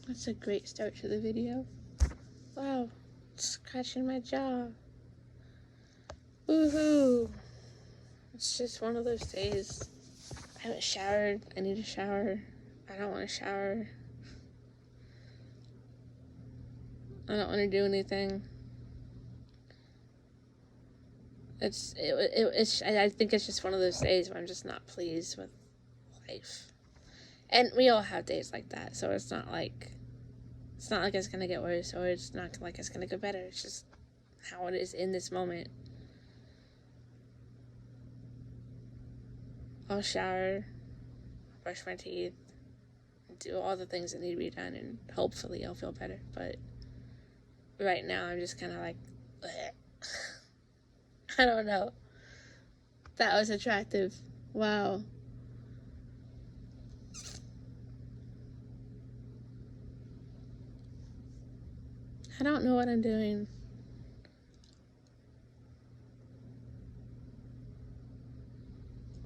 That's a great start to the video. Wow, scratching my jaw. Woohoo! It's just one of those days. I haven't showered. I need a shower. I don't want to shower. I don't want to do anything. I think it's just one of those days where I'm just not pleased with life. And we all have days like that, so it's not like it's gonna get worse, or it's not like it's gonna get better. It's just how it is in this moment. I'll shower, brush my teeth, do all the things that need to be done, and hopefully I'll feel better. But right now I'm just kind of like, I don't know. That was attractive. Wow. I don't know what I'm doing.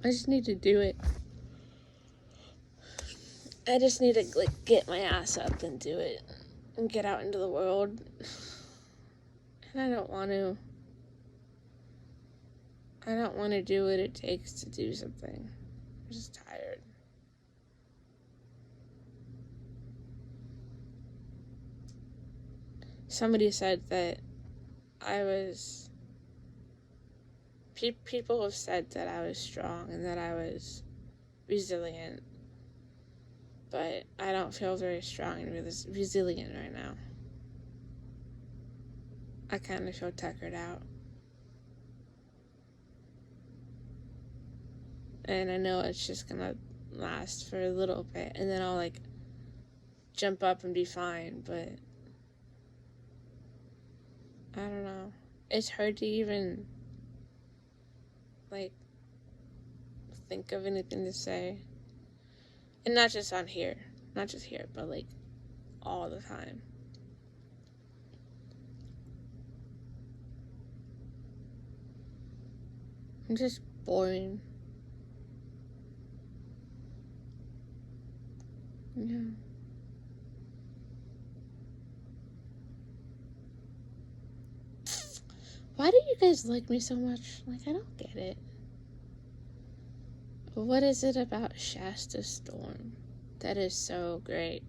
I just need to do it. I just need to get my ass up and do it and get out into the world. And I don't want to do what it takes to do something. I'm just tired. Somebody said that people have said that I was strong and that I was resilient, but I don't feel very strong and resilient right now. I kind of feel tuckered out. And I know it's just gonna last for a little bit, and then I'll jump up and be fine, but I don't know. It's hard to even think of anything to say. And not just here, but all the time. I'm just boring. Yeah. Why do you guys like me so much? I don't get it. What is it about Shasta Storm that is so great?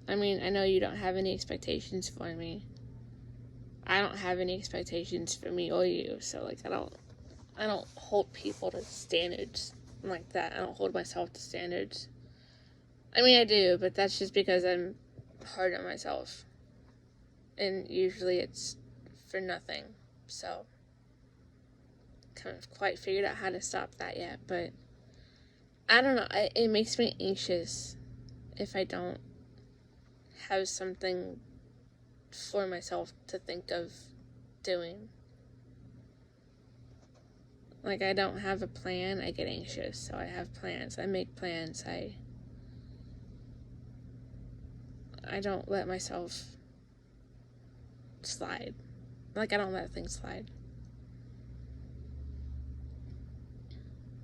I mean, I know you don't have any expectations for me. I don't have any expectations for me or you, so I don't hold people to standards like that. I don't hold myself to standards. I mean, I do, but that's just because I'm hard on myself. And usually it's for nothing. So, kind of quite figured out how to stop that yet. But, I don't know. It makes me anxious if I don't have something for myself to think of doing. I don't have a plan, I get anxious. So I have plans. I make plans. I don't let myself slide. I don't let things slide.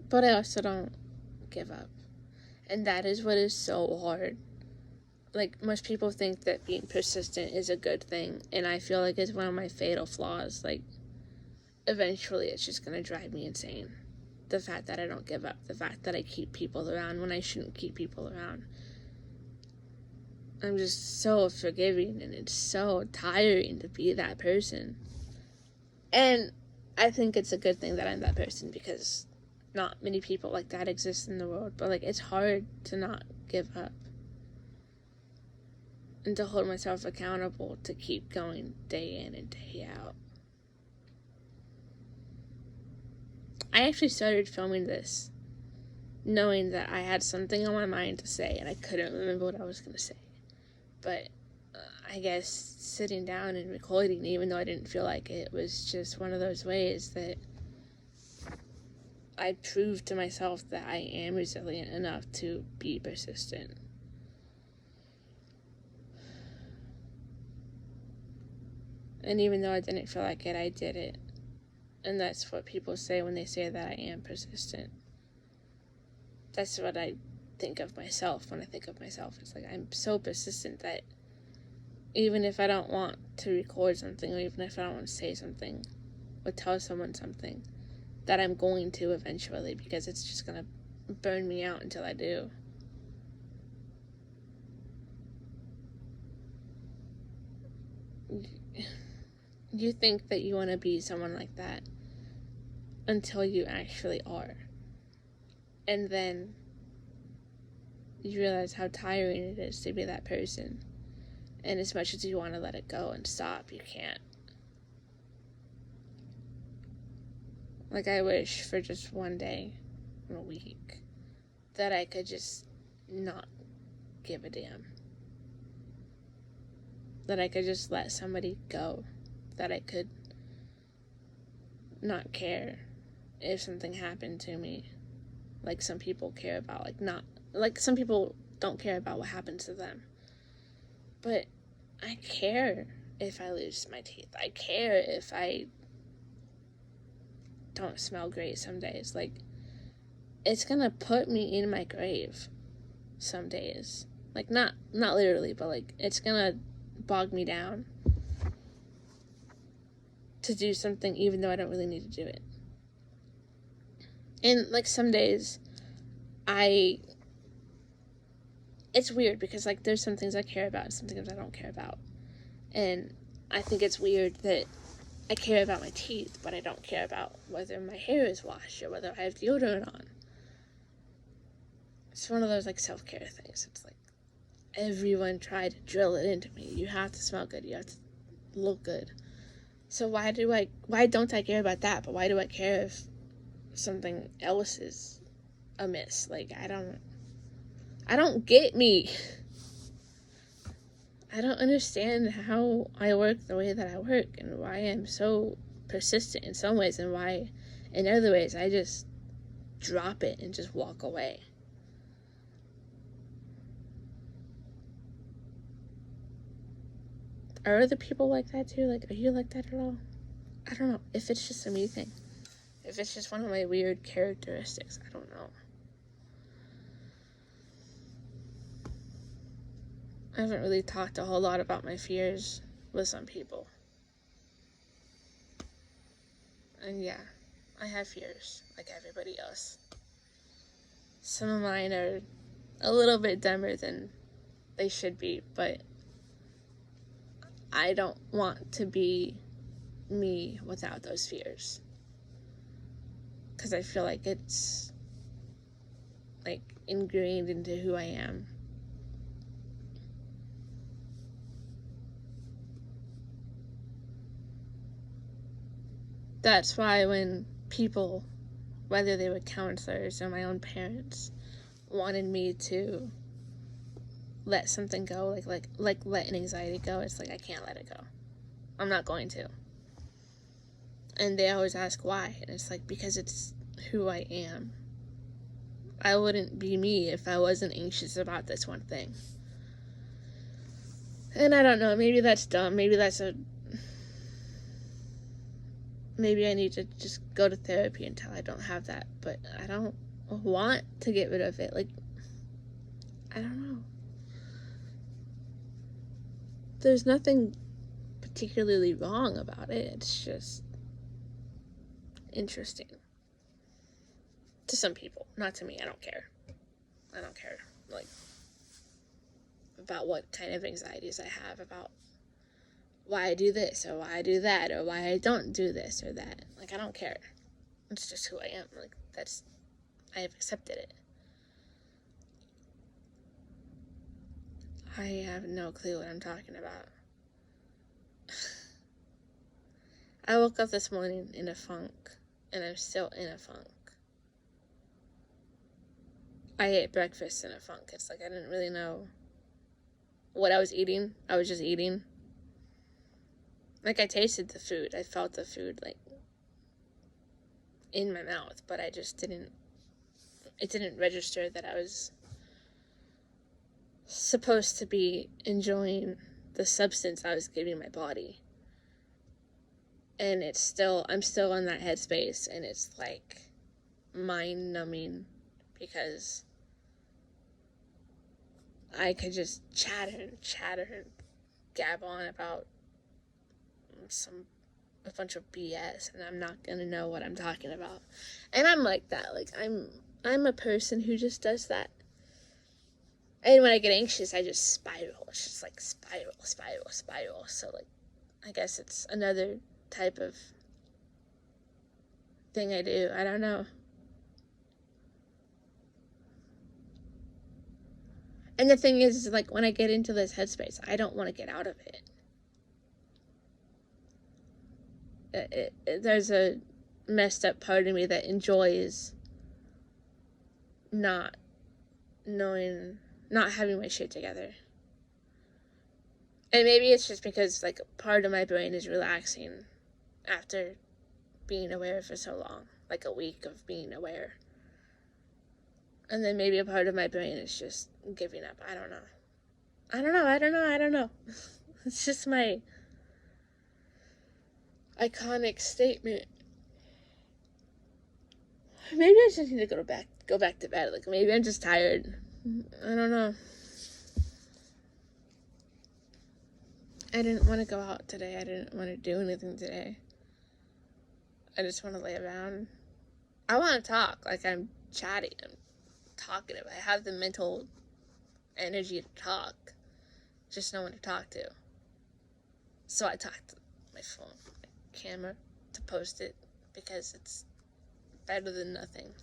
But I also don't give up. And that is what is so hard. Most people think that being persistent is a good thing, and I feel like it's one of my fatal flaws. Eventually it's just gonna drive me insane. The fact that I don't give up, the fact that I keep people around when I shouldn't keep people around. I'm just so forgiving, and it's so tiring to be that person. And I think it's a good thing that I'm that person, because not many people like that exist in the world. But it's hard to not give up and to hold myself accountable to keep going day in and day out. I actually started filming this knowing that I had something on my mind to say and I couldn't remember what I was going to say. But I guess sitting down and recording, even though I didn't feel like it, was just one of those ways that I proved to myself that I am resilient enough to be persistent. And even though I didn't feel like it, I did it. And that's what people say when they say that I am persistent. That's what I think of myself when I think of myself. It's like I'm so persistent that even if I don't want to record something, or even if I don't want to say something or tell someone something, that I'm going to eventually, because it's just going to burn me out until I do. You think that you want to be someone like that until you actually are. And then you realize how tiring it is to be that person. And as much as you want to let it go and stop, you can't. Like, I wish for just one day in a week that I could just not give a damn. That I could just let somebody go. That I could not care if something happened to me. Like some people care about, some people don't care about what happens to them. But I care if I lose my teeth. I care if I don't smell great some days. Like, it's gonna put me in my grave some days. Like, not literally, but like, it's gonna bog me down to do something even though I don't really need to do it. And like, some days it's weird because like, there's some things I care about and some things I don't care about. And I think it's weird that I care about my teeth, but I don't care about whether my hair is washed or whether I have deodorant on. It's one of those like self-care things. It's like everyone tried to drill it into me. You have to smell good. You have to look good. So why don't I care about that? But why do I care if something else is amiss? Like, I don't get me. I don't understand how I work the way that I work and why I'm so persistent in some ways and why in other ways I just drop it and just walk away. Are other people like that too? Like, are you like that at all? I don't know. If it's just a me thing. If it's just one of my weird characteristics. I don't know. I haven't really talked a whole lot about my fears with some people. And yeah, I have fears, like everybody else. Some of mine are a little bit dumber than they should be, but I don't want to be me without those fears. Because I feel like it's, like, ingrained into who I am. That's why when people, whether they were counselors or my own parents, wanted me to let something go, like let an anxiety go, it's like, I can't let it go. I'm not going to. And they always ask why, and it's like, because it's who I am. I wouldn't be me if I wasn't anxious about this one thing. And I don't know, maybe that's dumb, maybe I need to just go to therapy until I don't have that, but I don't want to get rid of it. Like, I don't know. There's nothing particularly wrong about it. It's just interesting. To some people, not to me. I don't care. Like, about what kind of anxieties I have, about why I do this, or why I do that, or why I don't do this or that. Like, I don't care. It's just who I am. Like, I have accepted it. I have no clue what I'm talking about. I woke up this morning in a funk, and I'm still in a funk. I ate breakfast in a funk. It's like I didn't really know what I was eating. I was just eating. Like, I tasted the food. I felt the food, like, in my mouth, but it didn't register that I was supposed to be enjoying the substance I was giving my body. And I'm still in that headspace, and it's like mind-numbing because I could just chatter and gab on about a bunch of BS, and I'm not gonna know what I'm talking about. And I'm like that. Like, I'm a person who just does that. And when I get anxious, I just spiral. It's just like spiral. So, like, I guess it's another type of thing I do. I don't know. And the thing is, like, when I get into this headspace, I don't want to get out of it. There's a messed up part of me that enjoys not having my shit together. And maybe it's just because, like, part of my brain is relaxing after being aware for so long. Like, a week of being aware. And then maybe a part of my brain is just giving up. I don't know. It's just my iconic statement. Maybe I just need to go back to bed. Like, maybe I'm just tired. I don't know. I didn't want to go out today. I didn't want to do anything today. I just want to lay around. I want to talk. Like, I'm chatty. I'm talkative. I have the mental energy to talk. Just no one to talk to. So I talk to my phone, my camera, to post it, because it's better than nothing.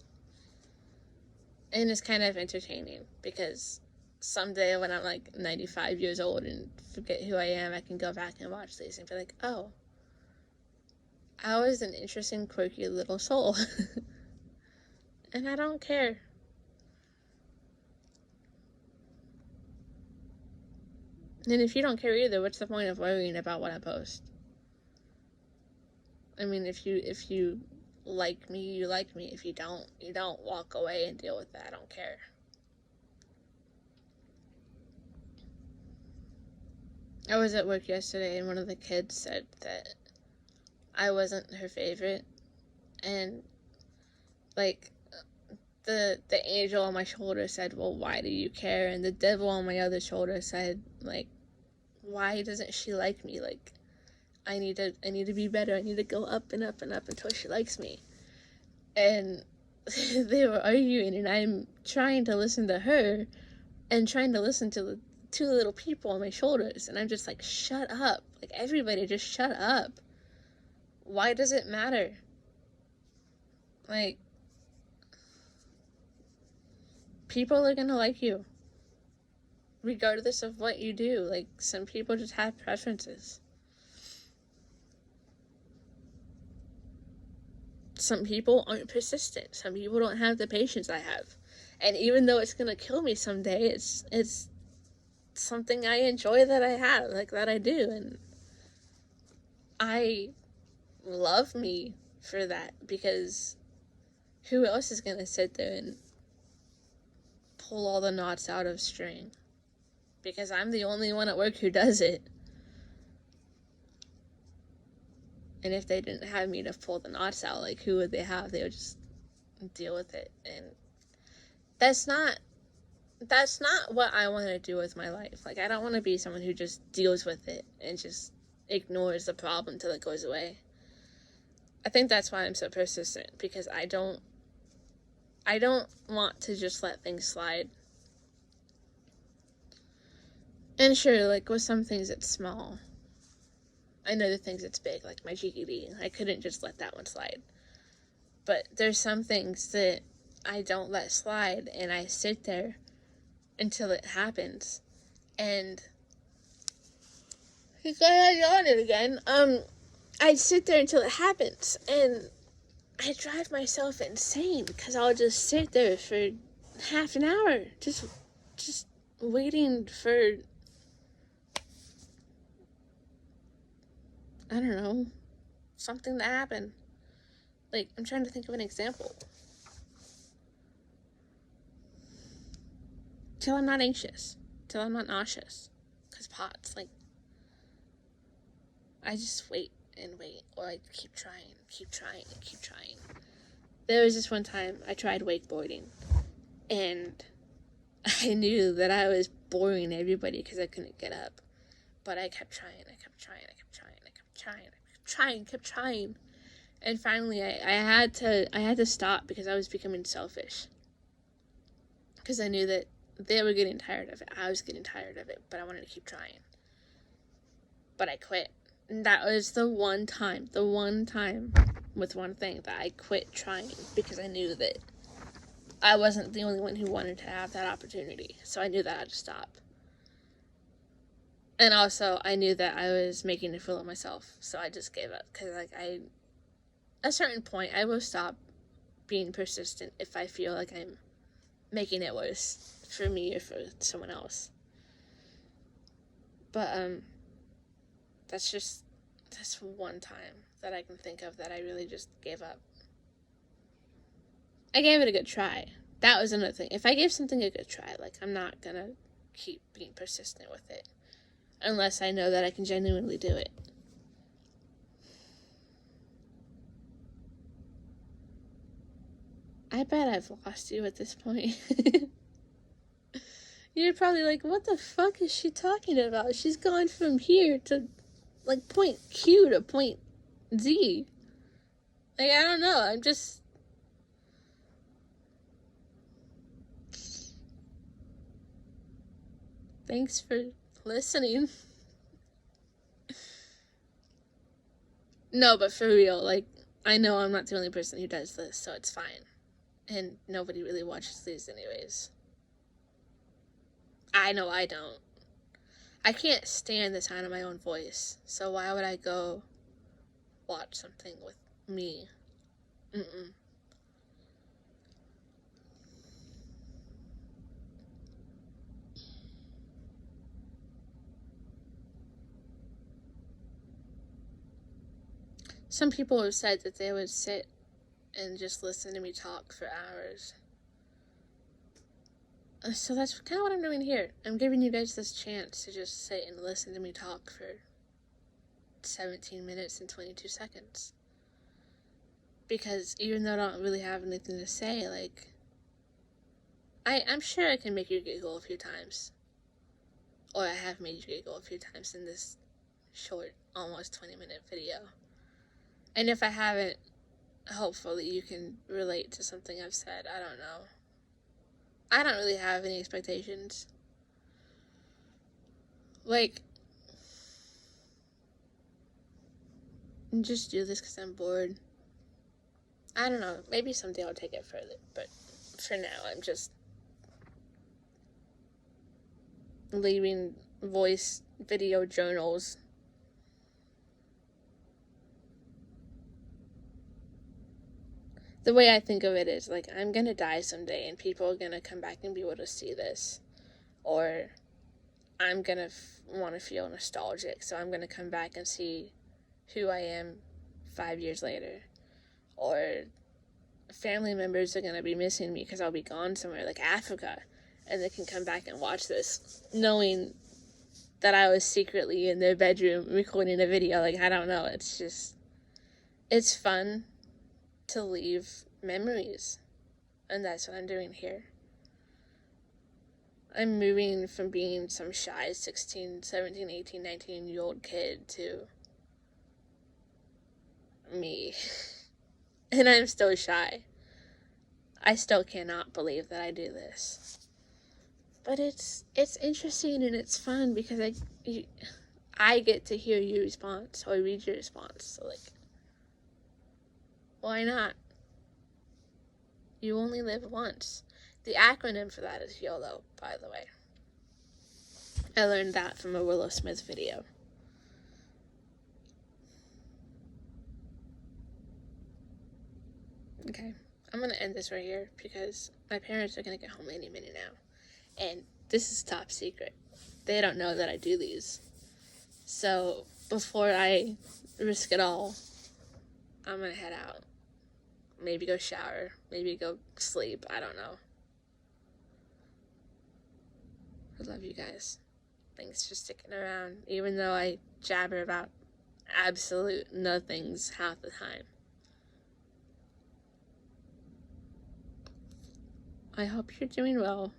And it's kind of entertaining, because someday when I'm like 95 years old and forget who I am, I can go back and watch these and be like, oh, I was an interesting, quirky little soul. And I don't care. And if you don't care either, what's the point of worrying about what I post? I mean, if you like me, you like me. If you don't, you don't. Walk away and deal with that. I don't care. I was at work yesterday, and one of the kids said that I wasn't her favorite. And, like, the angel on my shoulder said, well, why do you care? And the devil on my other shoulder said, like, why doesn't she like me? Like, I need to be better. I need to go up and up and up until she likes me. And they were arguing, and I'm trying to listen to her and trying to listen to the two little people on my shoulders. And I'm just like, shut up. Like, everybody just shut up. Why does it matter? Like, people are gonna like you regardless of what you do. Like, some people just have preferences. Some people aren't persistent. Some people don't have the patience I have. And even though it's gonna kill me someday, it's something I enjoy that I have, like, that I do. And I love me for that, because who else is gonna sit there and pull all the knots out of string? Because I'm the only one at work who does it. And if they didn't have me to pull the knots out, like, who would they have? They would just deal with it. And that's not what I want to do with my life. Like, I don't want to be someone who just deals with it and just ignores the problem till it goes away. I think that's why I'm so persistent, because I don't want to just let things slide. And sure, like, with some things it's small. And other things it's big, like my GED. I couldn't just let that one slide. But there's some things that I don't let slide, and I sit there until it happens. And you gotta yawn it again. I sit there until it happens, and I drive myself insane, because I'll just sit there for half an hour, just waiting for, I don't know, something to happen. Like, I'm trying to think of an example. Till I'm not anxious. Till I'm not nauseous. Because POTS, like, I just wait and wait. Or I keep trying. There was this one time I tried wakeboarding. And I knew that I was boring everybody because I couldn't get up. But I kept trying, I kept trying, I kept trying, I kept trying, I kept trying. And finally I had to stop because I was becoming selfish. Because I knew that they were getting tired of it. I was getting tired of it, but I wanted to keep trying. But I quit. And that was the one time with one thing that I quit trying because I knew that I wasn't the only one who wanted to have that opportunity. So I knew that I had to stop. And also, I knew that I was making a fool of myself, so I just gave up. Because, at a certain point, I will stop being persistent if I feel like I'm making it worse for me or for someone else. But, that's one time that I can think of that I really just gave up. I gave it a good try. That was another thing. If I gave something a good try, I'm not gonna keep being persistent with it. Unless I know that I can genuinely do it. I bet I've lost you at this point. You're probably like, what the fuck is she talking about? She's gone from here to, point Q to point Z. I don't know. I'm just... Thanks for listening. No, but for real, I know I'm not the only person who does this, so it's fine. And nobody really watches these anyways. I know I don't. I can't stand the sound of my own voice, so why would I go watch something with me? Mm-mm. Some people have said that they would sit and just listen to me talk for hours. So that's kind of what I'm doing here. I'm giving you guys this chance to just sit and listen to me talk for 17 minutes and 22 seconds. Because even though I don't really have anything to say, I'm sure I can make you giggle a few times. Or I have made you giggle a few times in this short, almost 20-minute video. And if I haven't, hopefully you can relate to something I've said. I don't know. I don't really have any expectations. Just do this because I'm bored. I don't know. Maybe someday I'll take it further. But for now, I'm just leaving voice video journals. The way I think of it is, I'm gonna die someday and people are gonna come back and be able to see this. Or I'm gonna want to feel nostalgic, so I'm gonna come back and see who I am 5 years later. Or family members are gonna be missing me because I'll be gone somewhere, like Africa, and they can come back and watch this, knowing that I was secretly in their bedroom recording a video. I don't know, it's fun to leave memories, and that's what I'm doing here. I'm moving from being some shy 16, 17, 18, 19-year-old kid to me. And I'm still shy. I still cannot believe that I do this. But it's interesting and it's fun because I get to hear your response or read your response. So, why not? You only live once. The acronym for that is Yolo, by the way. I learned that from a Willow Smith video. Okay, I'm going to end this right here because my parents are going to get home any minute now. And this is top secret. They don't know that I do these. So, before I risk it all, I'm going to head out. Maybe go shower. Maybe go sleep. I don't know. I love you guys. Thanks for sticking around, even though I jabber about absolute nothings half the time. I hope you're doing well.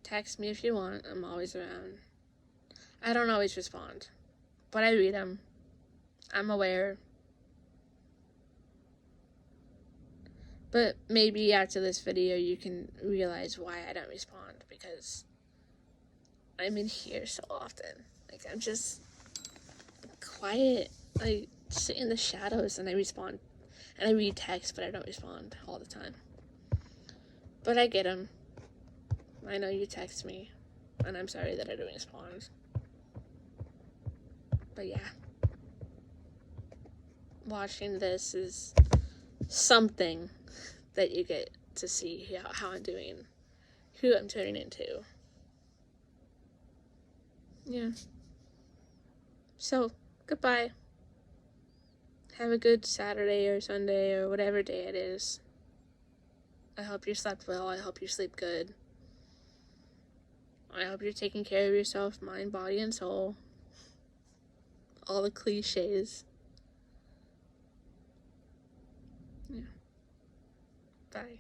Text me if you want. I'm always around. I don't always respond, but I read them. I'm aware. But maybe after this video you can realize why I don't respond, because I'm in here so often. Like, I'm just quiet. I sit in the shadows and I respond. And I read text, but I don't respond all the time. But I get them. I know you text me, and I'm sorry that I don't respond. But yeah. Watching this is something that you get to see how I'm doing, who I'm turning into. Yeah. So, goodbye. Have a good Saturday or Sunday or whatever day it is. I hope you slept well. I hope you sleep good. I hope you're taking care of yourself, mind, body, and soul. All the cliches. Yeah. Bye.